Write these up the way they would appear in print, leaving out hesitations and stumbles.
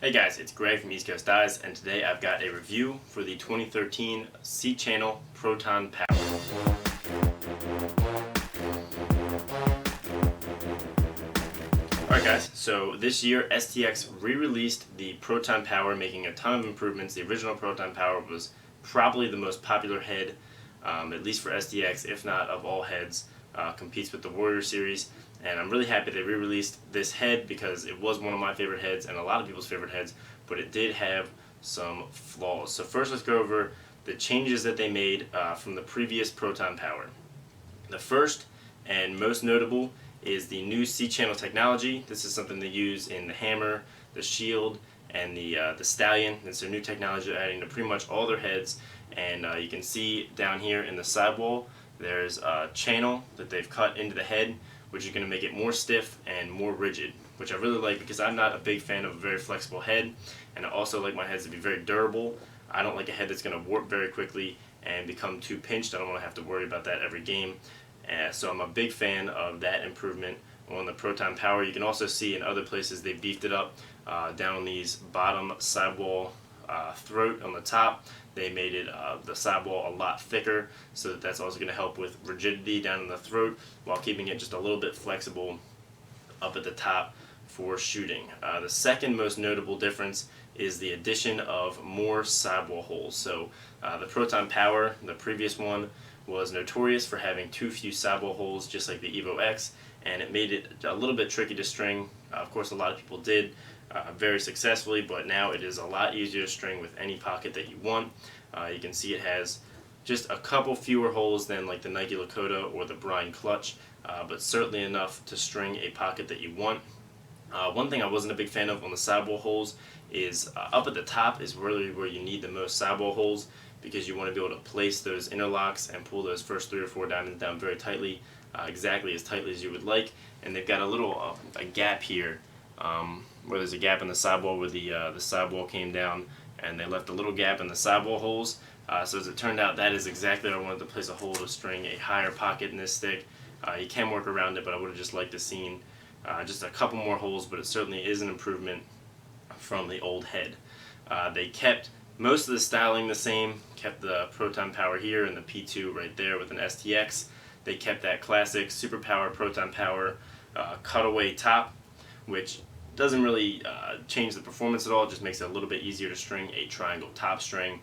Hey guys, it's Greg from East Coast Dies, and today I've got a review for the 2013 C-Channel Proton Power. Alright guys, so this year STX re-released the Proton Power, making a ton of improvements. The original Proton Power was probably the most popular head, at least for STX, if not of all heads. Competes with the Warrior series, and I'm really happy they re-released this head because it was one of my favorite heads and a lot of people's favorite heads, but it did have some flaws. So first let's go over the changes that they made from the previous Proton Power. The first and most notable is the new C-channel technology. This is something they use in the Hammer, the Shield, and the Stallion. It's a new technology they're adding to pretty much all their heads, and you can see down here in the sidewall there's a channel that they've cut into the head, which is going to make it more stiff and more rigid, which I really like because I'm not a big fan of a very flexible head, and I also like my heads to be very durable. I don't like a head that's going to warp very quickly and become too pinched. I don't want to have to worry about that every game. So I'm a big fan of that improvement on the Proton Power. You can also see in other places they beefed it up down on these bottom sidewall throat on the top. They made it the sidewall a lot thicker, so that's also going to help with rigidity down in the throat while keeping it just a little bit flexible up at the top for shooting. The second most notable difference is the addition of more sidewall holes. So the Proton Power, the previous one, was notorious for having too few sidewall holes, just like the Evo X, and it made it a little bit tricky to string. Of course, a lot of people did very successfully, but now it is a lot easier to string with any pocket that you want. You can see it has just a couple fewer holes than like the Nike Lakota or the Brine Clutch, but certainly enough to string a pocket that you want. One thing I wasn't a big fan of on the sidewall holes is up at the top is really where you need the most sidewall holes, because you want to be able to place those interlocks and pull those first 3 or 4 diamonds down very tightly, exactly as tightly as you would like. And they've got a little a gap here where there's a gap in the sidewall where the sidewall came down, and they left a little gap in the sidewall holes. So as it turned out, that is exactly where I wanted to place a hole to string a higher pocket in this stick. You can work around it, but I would have just liked to seen just a couple more holes, but it certainly is an improvement from the old head. They kept most of the styling the same, kept the Proton Power here and the P2 right there with an STX. They kept that classic Super Power Proton Power cutaway top, which doesn't really change the performance at all, it just makes it a little bit easier to string a triangle top string.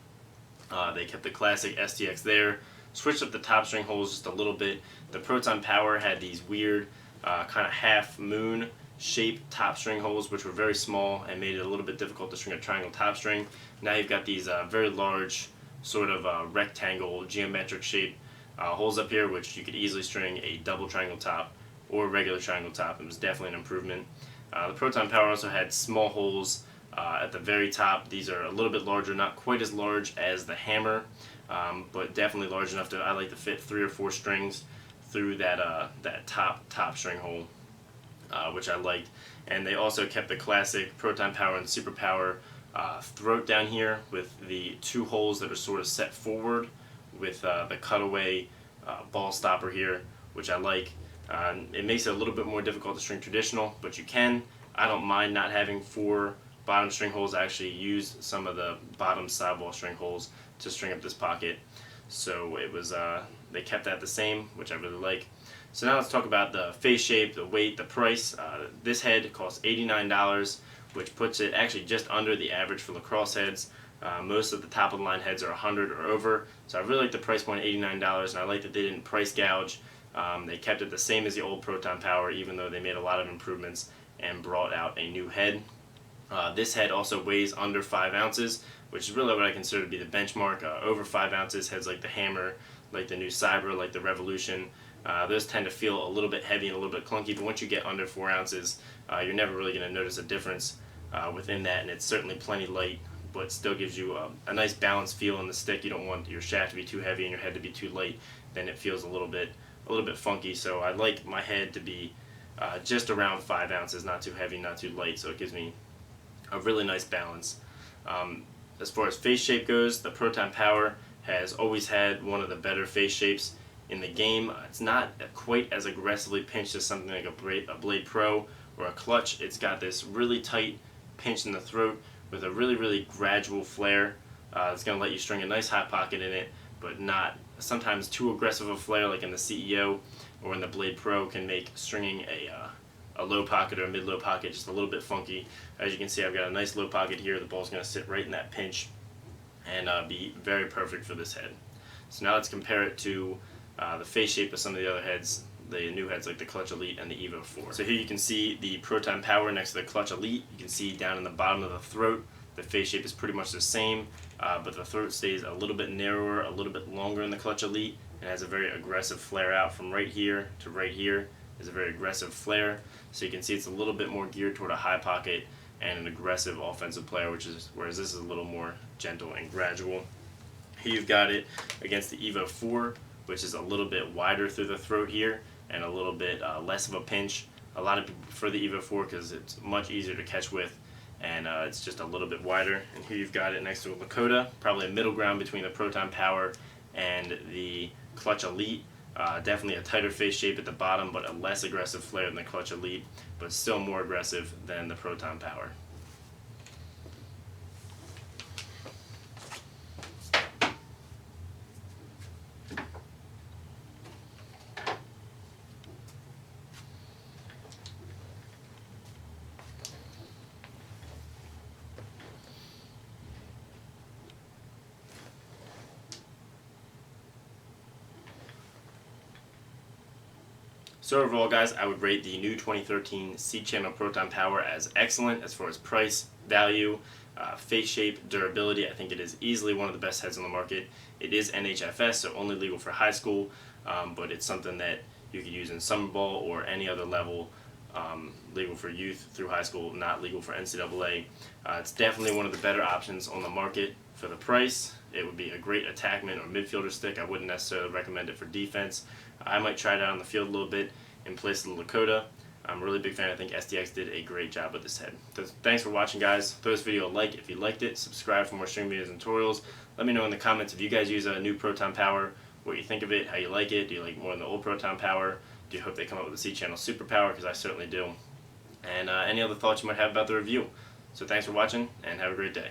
They kept the classic STX there, switched up the top string holes just a little bit. The Proton Power had these weird kind of half moon shaped top string holes, which were very small and made it a little bit difficult to string a triangle top string. Now you've got these very large sort of rectangle geometric shape holes up here, which you could easily string a double triangle top or regular triangle top. It was definitely an improvement. The Proton Power also had small holes at the very top. These are a little bit larger, not quite as large as the Hammer, but definitely large enough to I like to fit 3 or 4 strings through that top string hole, which I liked. And they also kept the classic Proton Power and Super Power throat down here with the 2 holes that are sort of set forward with the cutaway ball stopper here, which I like. It makes it a little bit more difficult to string traditional, but you can. I don't mind not having 4 bottom string holes. I actually used some of the bottom sidewall string holes to string up this pocket. So it was they kept that the same, which I really like. So now let's talk about the face shape, the weight, the price. This head costs $89, which puts it actually just under the average for Lacrosse heads. Most of the top of the line heads are $100 or over, so I really like the price point $89, and I like that they didn't price gouge. They kept it the same as the old Proton Power, even though they made a lot of improvements and brought out a new head. This head also weighs under 5 ounces, which is really what I consider to be the benchmark. Over 5 ounces, heads like the Hammer, like the new Cyber, like the Revolution, those tend to feel a little bit heavy and a little bit clunky, but once you get under 4 ounces, you're never really going to notice a difference within that, and it's certainly plenty light, but still gives you a nice balanced feel in the stick. You don't want your shaft to be too heavy and your head to be too light, then it feels a little bit funky. So I like my head to be just around 5 ounces, not too heavy, not too light, so it gives me a really nice balance. As far as face shape goes, the Proton Power has always had one of the better face shapes in the game. It's not quite as aggressively pinched as something like a Blade Pro or a Clutch. It's got this really tight pinch in the throat with a really gradual flare. It's going to let you string a nice hot pocket in it, but not sometimes too aggressive a flare like in the CEO or in the Blade Pro can make stringing a low pocket or a mid-low pocket just a little bit funky. As you can see, I've got a nice low pocket here. The ball's going to sit right in that pinch and be very perfect for this head. So now let's compare it to the face shape of some of the other heads, the new heads like the Clutch Elite and the Evo 4. So here you can see the Proton Power next to the Clutch Elite. You can see down in the bottom of the throat, the face shape is pretty much the same, but the throat stays a little bit narrower, a little bit longer in the Clutch Elite, and has a very aggressive flare out from right here to right here. Is a very aggressive flare. So you can see it's a little bit more geared toward a high pocket and an aggressive offensive player, whereas this is a little more gentle and gradual. Here you've got it against the Evo 4, which is a little bit wider through the throat here and a little bit less of a pinch. A lot of people prefer the Evo 4 because it's much easier to catch with, and it's just a little bit wider. And here you've got it next to a Lakota, probably a middle ground between the Proton Power and the Clutch Elite. Definitely a tighter face shape at the bottom, but a less aggressive flare than the Clutch Elite, but still more aggressive than the Proton Power. So overall, guys, I would rate the new 2013 C-Channel Proton Power as excellent as far as price, value, face shape, durability. I think it is easily one of the best heads on the market. It is NHFS, so only legal for high school, but it's something that you could use in summer ball or any other level, legal for youth through high school, not legal for NCAA. It's definitely one of the better options on the market for the price. It would be a great attackman or midfielder stick. I wouldn't necessarily recommend it for defense. I might try it out on the field a little bit in place of the Lakota. I'm a really big fan. I think SDX did a great job with this head. So thanks for watching, guys. Throw this video a like if you liked it. Subscribe for more string videos and tutorials. Let me know in the comments if you guys use a new Proton Power, what you think of it, how you like it. Do you like more than the old Proton Power? Do you hope they come up with a C-Channel Super Power? Because I certainly do. And any other thoughts you might have about the review. So thanks for watching, and have a great day.